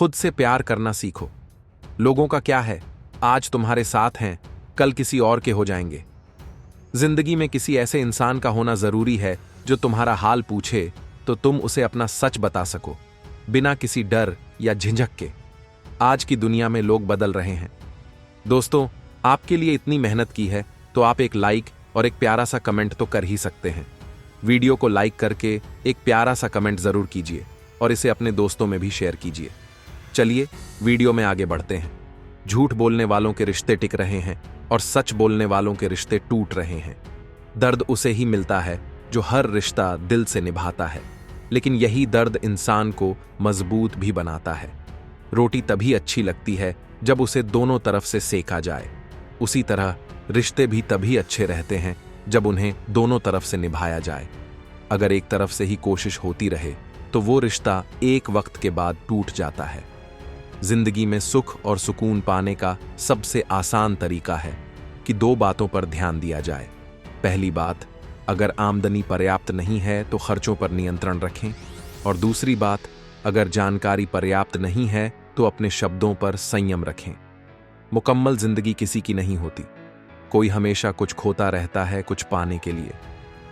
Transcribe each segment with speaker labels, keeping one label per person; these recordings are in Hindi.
Speaker 1: खुद से प्यार करना सीखो। लोगों का क्या है, आज तुम्हारे साथ हैं, कल किसी और के हो जाएंगे। जिंदगी में किसी ऐसे इंसान का होना जरूरी है जो तुम्हारा हाल पूछे तो तुम उसे अपना सच बता सको, बिना किसी डर या झिझक के। आज की दुनिया में लोग बदल रहे हैं। दोस्तों, आपके लिए इतनी मेहनत की है तो आप एक लाइक और एक प्यारा सा कमेंट तो कर ही सकते हैं। वीडियो को लाइक करके एक प्यारा सा कमेंट जरूर कीजिए और इसे अपने दोस्तों में भी शेयर कीजिए। चलिए वीडियो में आगे बढ़ते हैं। झूठ बोलने वालों के रिश्ते टिक रहे हैं और सच बोलने वालों के रिश्ते टूट रहे हैं। दर्द उसे ही मिलता है जो हर रिश्ता दिल से निभाता है, लेकिन यही दर्द इंसान को मजबूत भी बनाता है। रोटी तभी अच्छी लगती है जब उसे दोनों तरफ से सेका जाए। उसी तरह रिश्ते भी तभी अच्छे रहते हैं जब उन्हें दोनों तरफ से निभाया जाए। अगर एक तरफ से ही कोशिश होती रहे तो वो रिश्ता एक वक्त के बाद टूट जाता है। जिंदगी में सुख और सुकून पाने का सबसे आसान तरीका है कि दो बातों पर ध्यान दिया जाए। पहली बात, अगर आमदनी पर्याप्त नहीं है तो खर्चों पर नियंत्रण रखें। और दूसरी बात, अगर जानकारी पर्याप्त नहीं है तो अपने शब्दों पर संयम रखें। मुकम्मल जिंदगी किसी की नहीं होती। कोई हमेशा कुछ खोता रहता है कुछ पाने के लिए।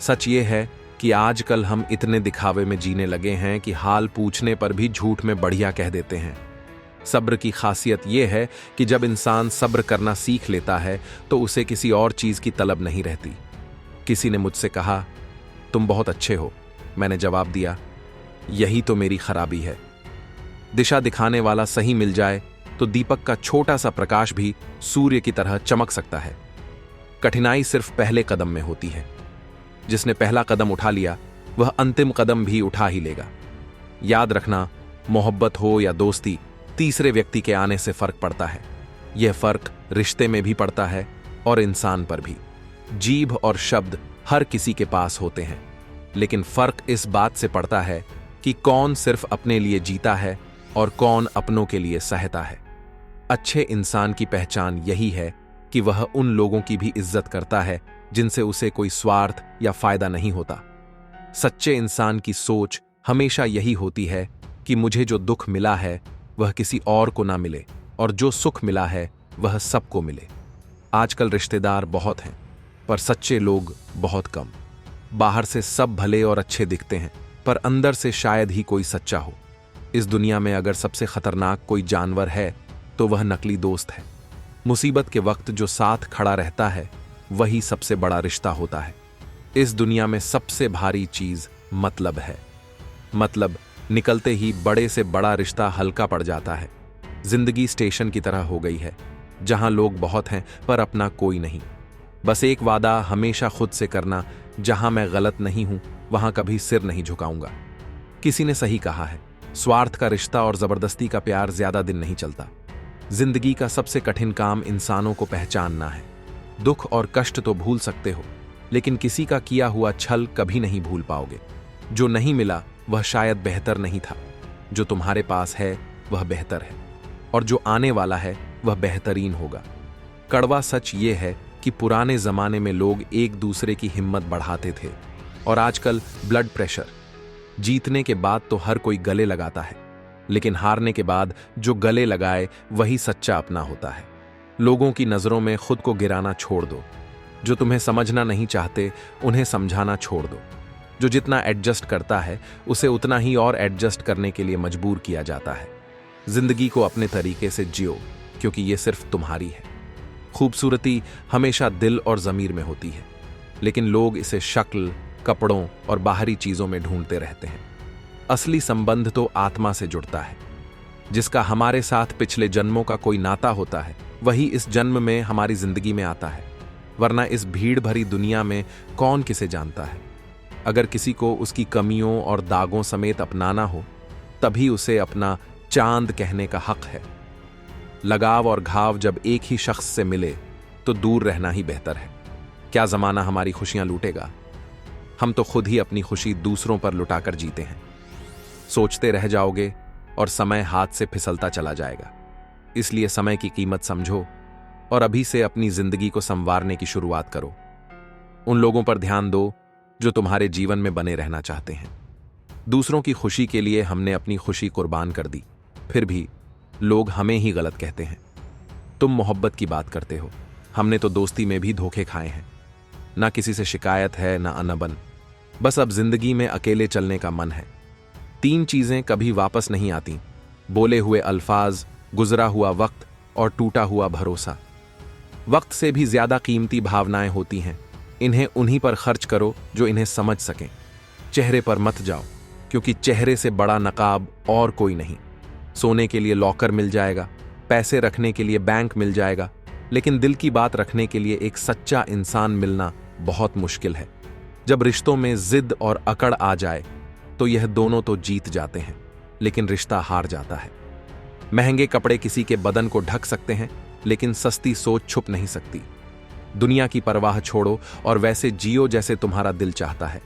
Speaker 1: सच ये है कि आजकल हम इतने दिखावे में जीने लगे हैं कि हाल पूछने पर भी झूठ में बढ़िया कह देते हैं। सब्र की खासियत यह है कि जब इंसान सब्र करना सीख लेता है तो उसे किसी और चीज की तलब नहीं रहती। किसी ने मुझसे कहा, तुम बहुत अच्छे हो। मैंने जवाब दिया, यही तो मेरी खराबी है। दिशा दिखाने वाला सही मिल जाए तो दीपक का छोटा सा प्रकाश भी सूर्य की तरह चमक सकता है। कठिनाई सिर्फ पहले कदम में होती है। जिसने पहला कदम उठा लिया वह अंतिम कदम भी उठा ही लेगा। याद रखना, मोहब्बत हो या दोस्ती, तीसरे व्यक्ति के आने से फर्क पड़ता है। यह फर्क रिश्ते में भी पड़ता है और इंसान पर भी। जीभ और शब्द हर किसी के पास होते हैं, लेकिन फर्क इस बात से पड़ता है कि कौन सिर्फ अपने लिए जीता है और कौन अपनों के लिए सहता है। अच्छे इंसान की पहचान यही है कि वह उन लोगों की भी इज्जत करता है जिनसे उसे कोई स्वार्थ या फायदा नहीं होता। सच्चे इंसान की सोच हमेशा यही होती है कि मुझे जो दुख मिला है वह किसी और को ना मिले और जो सुख मिला है वह सबको मिले। आजकल रिश्तेदार बहुत हैं पर सच्चे लोग बहुत कम। बाहर से सब भले और अच्छे दिखते हैं पर अंदर से शायद ही कोई सच्चा हो। इस दुनिया में अगर सबसे खतरनाक कोई जानवर है तो वह नकली दोस्त है। मुसीबत के वक्त जो साथ खड़ा रहता है वही सबसे बड़ा रिश्ता होता है। इस दुनिया में सबसे भारी चीज मतलब है। मतलब निकलते ही बड़े से बड़ा रिश्ता हल्का पड़ जाता है। जिंदगी स्टेशन की तरह हो गई है जहां लोग बहुत हैं पर अपना कोई नहीं। बस एक वादा हमेशा खुद से करना, जहां मैं गलत नहीं हूं वहां कभी सिर नहीं झुकाऊंगा। किसी ने सही कहा है, स्वार्थ का रिश्ता और जबरदस्ती का प्यार ज्यादा दिन नहीं चलता। जिंदगी का सबसे कठिन काम इंसानों को पहचानना है। दुख और कष्ट तो भूल सकते हो, लेकिन किसी का किया हुआ छल कभी नहीं भूल पाओगे। जो नहीं मिला वह शायद बेहतर नहीं था, जो तुम्हारे पास है वह बेहतर है, और जो आने वाला है वह बेहतरीन होगा। कड़वा सच ये है कि पुराने जमाने में लोग एक दूसरे की हिम्मत बढ़ाते थे और आजकल ब्लड प्रेशर। जीतने के बाद तो हर कोई गले लगाता है, लेकिन हारने के बाद जो गले लगाए वही सच्चा अपना होता है। लोगों की नजरों में खुद को गिराना छोड़ दो। जो तुम्हें समझना नहीं चाहते उन्हें समझाना छोड़ दो। जो जितना एडजस्ट करता है उसे उतना ही और एडजस्ट करने के लिए मजबूर किया जाता है। जिंदगी को अपने तरीके से जियो, क्योंकि ये सिर्फ तुम्हारी है। खूबसूरती हमेशा दिल और जमीर में होती है, लेकिन लोग इसे शक्ल, कपड़ों और बाहरी चीजों में ढूंढते रहते हैं। असली संबंध तो आत्मा से जुड़ता है। जिसका हमारे साथ पिछले जन्मों का कोई नाता होता है वही इस जन्म में हमारी जिंदगी में आता है, वरना इस भीड़ भरी दुनिया में कौन किसे जानता है। अगर किसी को उसकी कमियों और दागों समेत अपनाना हो तभी उसे अपना चांद कहने का हक है। लगाव और घाव जब एक ही शख्स से मिले तो दूर रहना ही बेहतर है। क्या जमाना हमारी खुशियां लूटेगा? हम तो खुद ही अपनी खुशी दूसरों पर लुटाकर जीते हैं। सोचते रह जाओगे और समय हाथ से फिसलता चला जाएगा। इसलिए समय की कीमत समझो और अभी से अपनी जिंदगी को संवारने की शुरुआत करो। उन लोगों पर ध्यान दो जो तुम्हारे जीवन में बने रहना चाहते हैं। दूसरों की खुशी के लिए हमने अपनी खुशी कुर्बान कर दी, फिर भी लोग हमें ही गलत कहते हैं। तुम मोहब्बत की बात करते हो, हमने तो दोस्ती में भी धोखे खाए हैं। ना किसी से शिकायत है ना अनबन, बस अब जिंदगी में अकेले चलने का मन है। 3 चीजें कभी वापस नहीं आती: बोले हुए अल्फाज, गुजरा हुआ वक्त और टूटा हुआ भरोसा। वक्त से भी ज्यादा कीमती भावनाएं होती हैं, इन्हें उन्हीं पर खर्च करो जो इन्हें समझ सकें। चेहरे पर मत जाओ, क्योंकि चेहरे से बड़ा नकाब और कोई नहीं। सोने के लिए लॉकर मिल जाएगा, पैसे रखने के लिए बैंक मिल जाएगा, लेकिन दिल की बात रखने के लिए एक सच्चा इंसान मिलना बहुत मुश्किल है। जब रिश्तों में जिद और अकड़ आ जाए तो यह दोनों तो जीत जाते हैं, लेकिन रिश्ता हार जाता है। महंगे कपड़े किसी के बदन को ढक सकते हैं, लेकिन सस्ती सोच छुप नहीं सकती। दुनिया की परवाह छोड़ो और वैसे जियो जैसे तुम्हारा दिल चाहता है।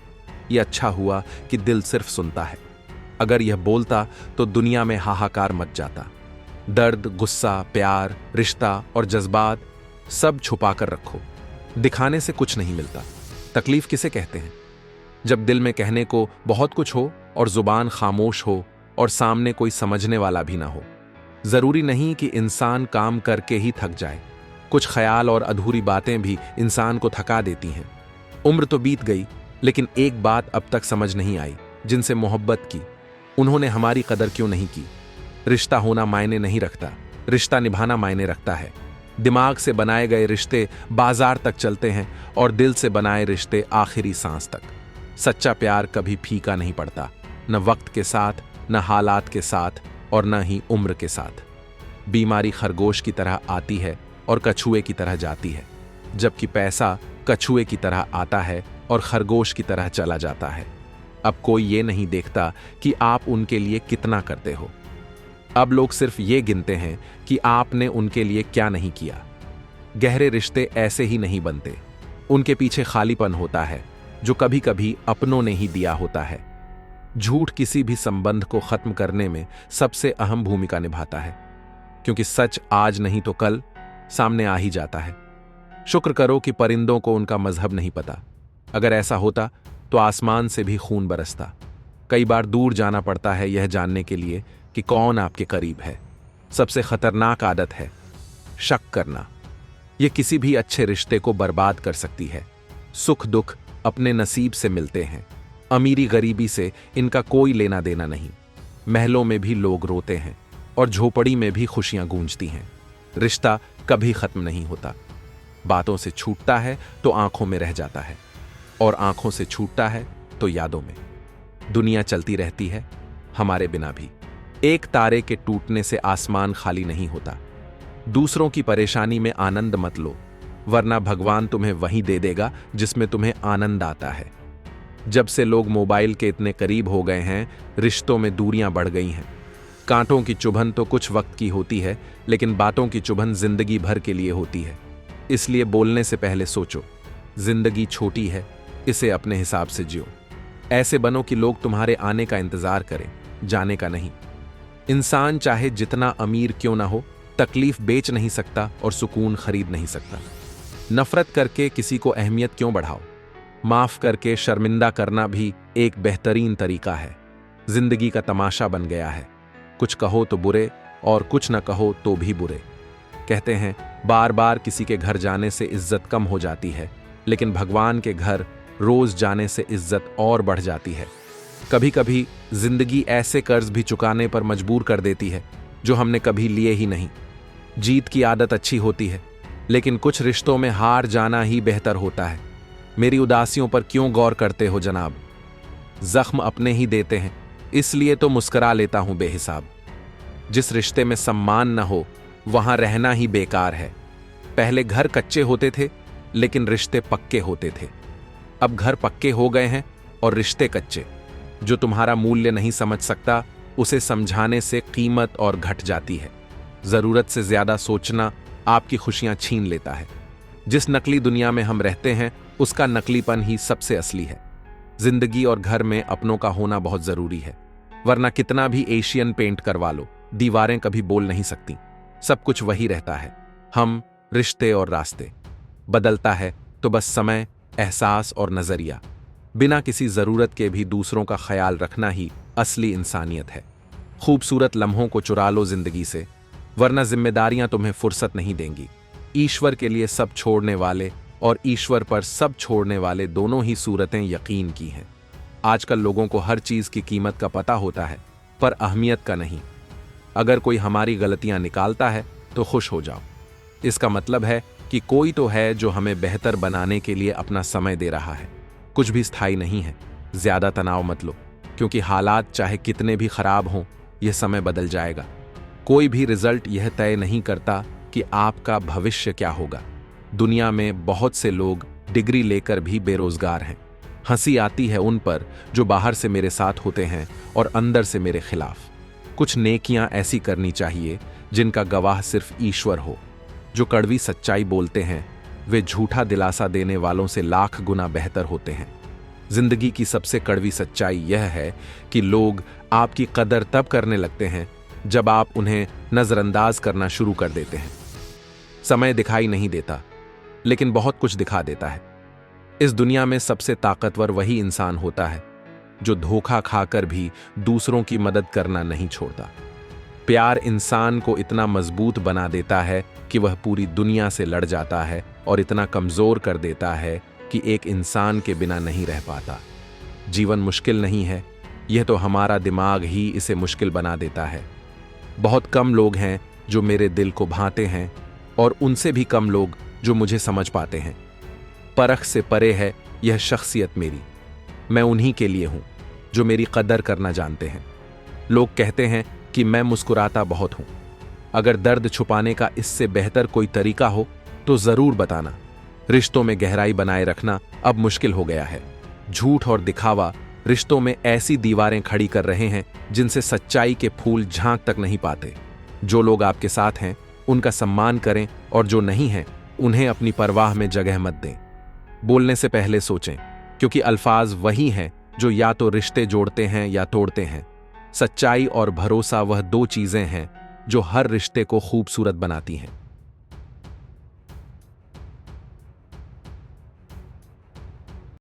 Speaker 1: यह अच्छा हुआ कि दिल सिर्फ सुनता है। अगर यह बोलता तो दुनिया में हाहाकार मच जाता। दर्द, गुस्सा, प्यार, रिश्ता और जज्बात सब छुपा कर रखो। दिखाने से कुछ नहीं मिलता। तकलीफ किसे कहते हैं? जब दिल में कहने को बहुत कुछ हो और जुबान खामोश हो और सामने कोई समझने वाला भी ना हो। जरूरी नहीं कि इंसान काम करके ही थक जाए, कुछ ख्याल और अधूरी बातें भी इंसान को थका देती हैं। उम्र तो बीत गई, लेकिन एक बात अब तक समझ नहीं आई: जिनसे मोहब्बत की उन्होंने हमारी कदर क्यों नहीं की। रिश्ता होना मायने नहीं रखता, रिश्ता निभाना मायने रखता है। दिमाग से बनाए गए रिश्ते बाजार तक चलते हैं और दिल से बनाए रिश्ते आखिरी सांस तक। सच्चा प्यार कभी फीका नहीं पड़ता, न वक्त के साथ, न हालात के साथ और न ही उम्र के साथ। बीमारी खरगोश की तरह आती है और कछुए की तरह जाती है, जबकि पैसा कछुए की तरह आता है और खरगोश की तरह चला जाता है। अब कोई ये नहीं देखता कि आप उनके लिए कितना करते हो। अब लोग सिर्फ ये गिनते हैं कि आपने उनके लिए क्या नहीं किया। गहरे रिश्ते ऐसे ही नहीं बनते, उनके पीछे खालीपन होता है जो कभी कभी अपनों ने ही दिया होता है। झूठ किसी भी संबंध को खत्म करने में सबसे अहम भूमिका निभाता है, क्योंकि सच आज नहीं तो कल सामने आ ही जाता है। शुक्र करो कि परिंदों को उनका मजहब नहीं पता। अगर ऐसा होता तो आसमान से भी खून बरसता। कई बार दूर जाना पड़ता है यह जानने के लिए कि कौन आपके करीब है। सबसे खतरनाक आदत है शक करना। यह किसी भी अच्छे रिश्ते को बर्बाद कर सकती है। सुख दुख अपने नसीब से मिलते हैं, अमीरी गरीबी से इनका कोई लेना देना नहीं। महलों में भी लोग रोते हैं और झोपड़ी में भी खुशियां गूंजती हैं। रिश्ता कभी खत्म नहीं होता। बातों से छूटता है तो आंखों में रह जाता है, और आंखों से छूटता है तो यादों में। दुनिया चलती रहती है, हमारे बिना भी। एक तारे के टूटने से आसमान खाली नहीं होता। दूसरों की परेशानी में आनंद मत लो, वरना भगवान तुम्हें वहीं दे देगा जिसमें तुम्हें आनंद आता है। जब से लोग मोबाइल के इतने करीब हो गए हैं, रिश्तों में दूरियां बढ़ गई हैं। कांटों की चुभन तो कुछ वक्त की होती है, लेकिन बातों की चुभन जिंदगी भर के लिए होती है। इसलिए बोलने से पहले सोचो। जिंदगी छोटी है, इसे अपने हिसाब से जियो। ऐसे बनो कि लोग तुम्हारे आने का इंतजार करें, जाने का नहीं। इंसान चाहे जितना अमीर क्यों ना हो, तकलीफ बेच नहीं सकता और सुकून खरीद नहीं सकता। नफरत करके किसी को अहमियत क्यों बढ़ाओ। माफ करके शर्मिंदा करना भी एक बेहतरीन तरीका है। जिंदगी का तमाशा बन गया है, कुछ कहो तो बुरे और कुछ न कहो तो भी बुरे। कहते हैं बार बार किसी के घर जाने से इज्जत कम हो जाती है, लेकिन भगवान के घर रोज जाने से इज्जत और बढ़ जाती है। कभी कभी जिंदगी ऐसे कर्ज भी चुकाने पर मजबूर कर देती है जो हमने कभी लिए ही नहीं। जीत की आदत अच्छी होती है, लेकिन कुछ रिश्तों में हार जाना ही बेहतर होता है। मेरी उदासियों पर क्यों गौर करते हो जनाब? जख्म अपने ही देते हैं, इसलिए तो मुस्कुरा लेता हूं बेहिसाब। जिस रिश्ते में सम्मान न हो, वहां रहना ही बेकार है। पहले घर कच्चे होते थे, लेकिन रिश्ते पक्के होते थे। अब घर पक्के हो गए हैं और रिश्ते कच्चे। जो तुम्हारा मूल्य नहीं समझ सकता, उसे समझाने से कीमत और घट जाती है। जरूरत से ज्यादा सोचना आपकी खुशियां छीन लेता है। जिस नकली दुनिया में हम रहते हैं, उसका नकलीपन ही सबसे असली है। जिंदगी और घर में अपनों का होना बहुत जरूरी है, वरना कितना भी एशियन पेंट करवा लो, दीवारें कभी बोल नहीं सकती। सब कुछ वही रहता है, हम, रिश्ते और रास्ते। बदलता है तो बस समय, एहसास और नजरिया। बिना किसी जरूरत के भी दूसरों का ख्याल रखना ही असली इंसानियत है। खूबसूरत लम्हों को चुरा लो जिंदगी से, वरना जिम्मेदारियां तुम्हें फुर्सत नहीं देंगी। ईश्वर के लिए सब छोड़ने वाले और ईश्वर पर सब छोड़ने वाले दोनों ही सूरतें यकीन की हैं। आजकल लोगों को हर चीज की कीमत का पता होता है, पर अहमियत का नहीं। अगर कोई हमारी गलतियां निकालता है तो खुश हो जाओ। इसका मतलब है कि कोई तो है जो हमें बेहतर बनाने के लिए अपना समय दे रहा है। कुछ भी स्थायी नहीं है। ज्यादा तनाव मत लो, क्योंकि हालात चाहे कितने भी खराब हों, यह समय बदल जाएगा। कोई भी रिजल्ट यह तय नहीं करता कि आपका भविष्य क्या होगा। दुनिया में बहुत से लोग डिग्री लेकर भी बेरोजगार हैं। हंसी आती है उन पर जो बाहर से मेरे साथ होते हैं और अंदर से मेरे खिलाफ। कुछ नेकियां ऐसी करनी चाहिए जिनका गवाह सिर्फ ईश्वर हो। जो कड़वी सच्चाई बोलते हैं वे झूठा दिलासा देने वालों से लाख गुना बेहतर होते हैं। जिंदगी की सबसे कड़वी सच्चाई यह है कि लोग आपकी कदर तब करने लगते हैं जब आप उन्हें नजरअंदाज करना शुरू कर देते हैं। समय दिखाई नहीं देता, लेकिन बहुत कुछ दिखा देता है। इस दुनिया में सबसे ताकतवर वही इंसान होता है जो धोखा खाकर भी दूसरों की मदद करना नहीं छोड़ता। प्यार इंसान को इतना मजबूत बना देता है कि वह पूरी दुनिया से लड़ जाता है और इतना कमजोर कर देता है कि एक इंसान के बिना नहीं रह पाता। जीवन मुश्किल नहीं है, यह तो हमारा दिमाग ही इसे मुश्किल बना देता है। बहुत कम लोग हैं जो मेरे दिल को भाते हैं और उनसे भी कम लोग जो मुझे समझ पाते हैं। परख से परे है यह शख्सियत मेरी। मैं उन्हीं के लिए हूं जो मेरी कदर करना जानते हैं। लोग कहते हैं कि मैं मुस्कुराता बहुत हूं। अगर दर्द छुपाने का इससे बेहतर कोई तरीका हो तो जरूर बताना। रिश्तों में गहराई बनाए रखना अब मुश्किल हो गया है। झूठ और दिखावा रिश्तों में ऐसी दीवारें खड़ी कर रहे हैं जिनसे सच्चाई के फूल झांक तक नहीं पाते। जो लोग आपके साथ हैं उनका सम्मान करें और जो नहीं हैं उन्हें अपनी परवाह में जगह मत दें। बोलने से पहले सोचें, क्योंकि अल्फाज वही हैं जो या तो रिश्ते जोड़ते हैं या तोड़ते हैं। सच्चाई और भरोसा वह दो चीजें हैं जो हर रिश्ते को खूबसूरत बनाती हैं।